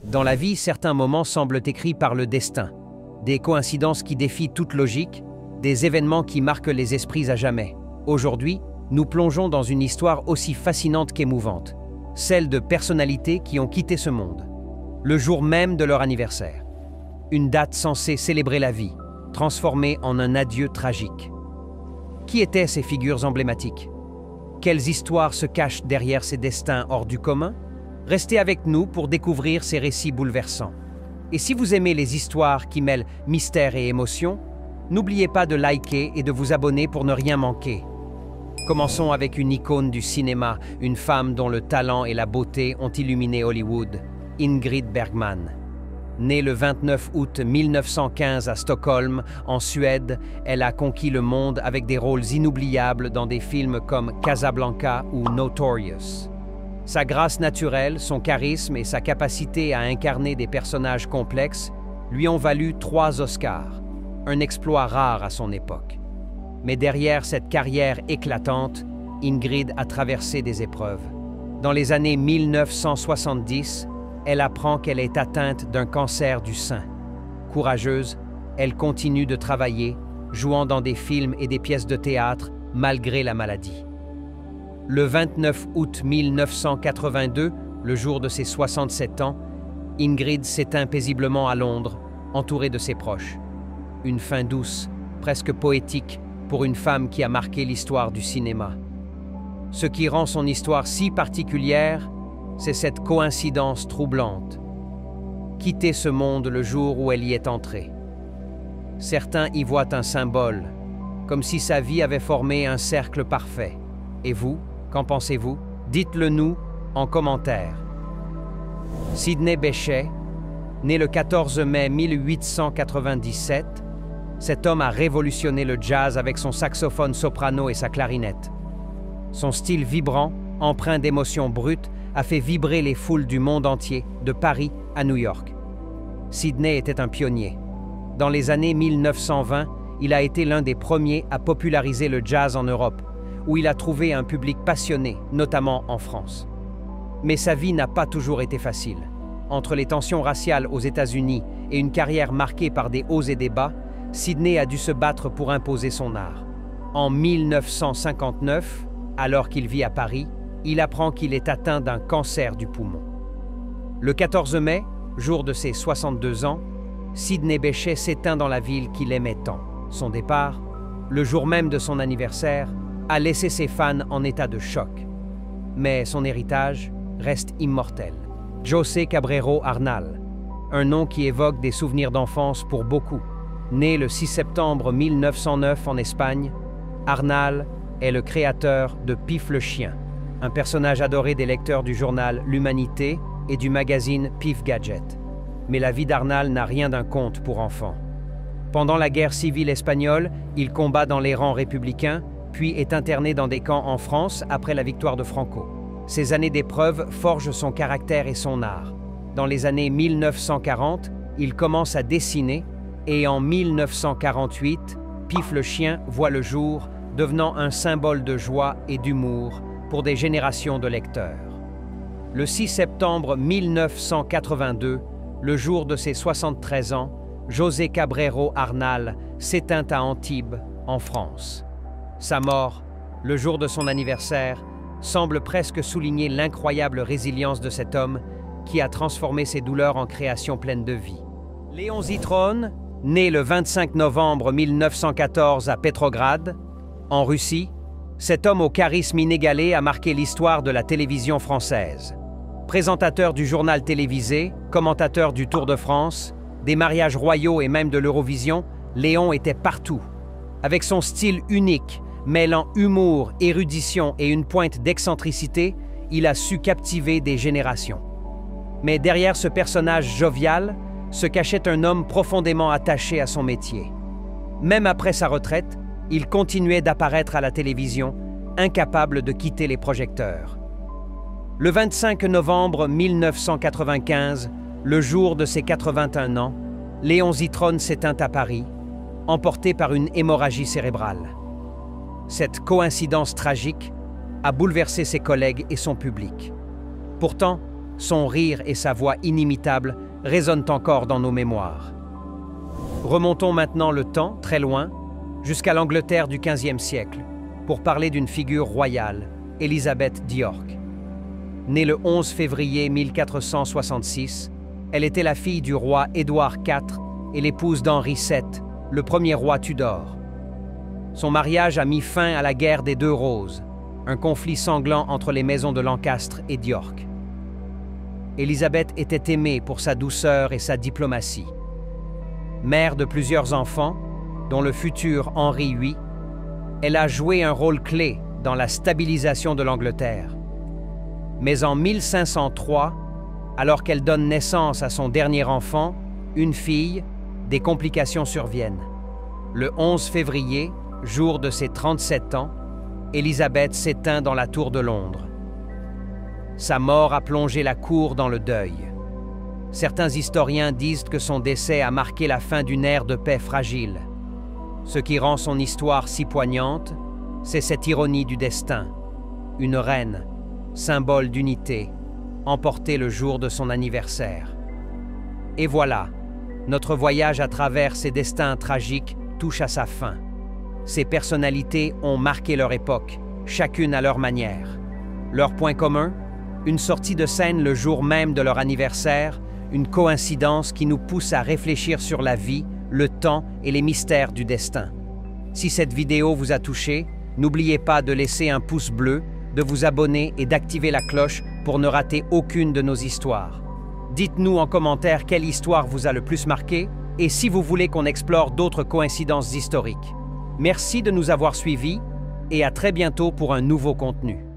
Dans la vie, certains moments semblent écrits par le destin, des coïncidences qui défient toute logique, des événements qui marquent les esprits à jamais. Aujourd'hui, nous plongeons dans une histoire aussi fascinante qu'émouvante, celle de personnalités qui ont quitté ce monde, le jour même de leur anniversaire. Une date censée célébrer la vie, transformée en un adieu tragique. Qui étaient ces figures emblématiques? Quelles histoires se cachent derrière ces destins hors du commun? Restez avec nous pour découvrir ces récits bouleversants. Et si vous aimez les histoires qui mêlent mystère et émotion, n'oubliez pas de liker et de vous abonner pour ne rien manquer. Commençons avec une icône du cinéma, une femme dont le talent et la beauté ont illuminé Hollywood, Ingrid Bergman. Née le 29 août 1915 à Stockholm, en Suède, elle a conquis le monde avec des rôles inoubliables dans des films comme Casablanca ou Notorious. Sa grâce naturelle, son charisme et sa capacité à incarner des personnages complexes lui ont valu 3 Oscars, un exploit rare à son époque. Mais derrière cette carrière éclatante, Ingrid a traversé des épreuves. Dans les années 1970, elle apprend qu'elle est atteinte d'un cancer du sein. Courageuse, elle continue de travailler, jouant dans des films et des pièces de théâtre malgré la maladie. Le 29 août 1982, le jour de ses 67 ans, Ingrid s'éteint paisiblement à Londres, entourée de ses proches. Une fin douce, presque poétique, pour une femme qui a marqué l'histoire du cinéma. Ce qui rend son histoire si particulière, c'est cette coïncidence troublante. Quitter ce monde le jour où elle y est entrée. Certains y voient un symbole, comme si sa vie avait formé un cercle parfait. Et vous, qu'en pensez-vous? Dites-le nous en commentaire. Sidney Bechet, né le 14 mai 1897, cet homme a révolutionné le jazz avec son saxophone soprano et sa clarinette. Son style vibrant, empreint d'émotions brutes, a fait vibrer les foules du monde entier, de Paris à New York. Sidney était un pionnier. Dans les années 1920, il a été l'un des premiers à populariser le jazz en Europe, où il a trouvé un public passionné, notamment en France. Mais sa vie n'a pas toujours été facile. Entre les tensions raciales aux États-Unis et une carrière marquée par des hauts et des bas, Sidney a dû se battre pour imposer son art. En 1959, alors qu'il vit à Paris, il apprend qu'il est atteint d'un cancer du poumon. Le 14 mai, jour de ses 62 ans, Sidney Bechet s'éteint dans la ville qu'il aimait tant. Son départ, le jour même de son anniversaire, a laissé ses fans en état de choc. Mais son héritage reste immortel. José Cabrero Arnal, un nom qui évoque des souvenirs d'enfance pour beaucoup. Né le 6 septembre 1909 en Espagne, Arnal est le créateur de Pif le chien, un personnage adoré des lecteurs du journal L'Humanité et du magazine Pif Gadget. Mais la vie d'Arnal n'a rien d'un conte pour enfants. Pendant la guerre civile espagnole, il combat dans les rangs républicains, puis est interné dans des camps en France après la victoire de Franco. Ces années d'épreuves forgent son caractère et son art. Dans les années 1940, il commence à dessiner et en 1948, Pif le chien voit le jour, devenant un symbole de joie et d'humour pour des générations de lecteurs. Le 6 septembre 1982, le jour de ses 73 ans, José Cabrero Arnal s'éteint à Antibes, en France. Sa mort, le jour de son anniversaire, semble presque souligner l'incroyable résilience de cet homme qui a transformé ses douleurs en créations pleines de vie. Léon Zitrone, né le 25 novembre 1914 à Petrograd, en Russie, cet homme au charisme inégalé a marqué l'histoire de la télévision française. Présentateur du journal télévisé, commentateur du Tour de France, des mariages royaux et même de l'Eurovision, Léon était partout. Avec son style unique, mêlant humour, érudition et une pointe d'excentricité, il a su captiver des générations. Mais derrière ce personnage jovial, se cachait un homme profondément attaché à son métier. Même après sa retraite, il continuait d'apparaître à la télévision, incapable de quitter les projecteurs. Le 25 novembre 1995, le jour de ses 81 ans, Léon Zitrone s'éteint à Paris, emporté par une hémorragie cérébrale. Cette coïncidence tragique a bouleversé ses collègues et son public. Pourtant, Son rire et sa voix inimitable résonnent encore dans nos mémoires. Remontons maintenant le temps, très loin, jusqu'à l'Angleterre du XVe siècle, pour parler d'une figure royale, Élisabeth d'York. Née le 11 février 1466, elle était la fille du roi Édouard IV et l'épouse d'Henri VII, le premier roi Tudor. Son mariage a mis fin à la guerre des Deux Roses, un conflit sanglant entre les maisons de Lancastre et d'York. Élisabeth était aimée pour sa douceur et sa diplomatie. Mère de plusieurs enfants, dont le futur Henri VIII, elle a joué un rôle clé dans la stabilisation de l'Angleterre. Mais en 1503, alors qu'elle donne naissance à son dernier enfant, une fille, des complications surviennent. Le 11 février, jour de ses 37 ans, Élisabeth s'éteint dans la Tour de Londres. Sa mort a plongé la cour dans le deuil. Certains historiens disent que son décès a marqué la fin d'une ère de paix fragile. Ce qui rend son histoire si poignante, c'est cette ironie du destin. Une reine, symbole d'unité, emportée le jour de son anniversaire. Et voilà, notre voyage à travers ces destins tragiques touche à sa fin. Ces personnalités ont marqué leur époque, chacune à leur manière. Leur point commun, une sortie de scène le jour même de leur anniversaire, une coïncidence qui nous pousse à réfléchir sur la vie, le temps et les mystères du destin. Si cette vidéo vous a touché, n'oubliez pas de laisser un pouce bleu, de vous abonner et d'activer la cloche pour ne rater aucune de nos histoires. Dites-nous en commentaire quelle histoire vous a le plus marqué et si vous voulez qu'on explore d'autres coïncidences historiques. Merci de nous avoir suivis et à très bientôt pour un nouveau contenu.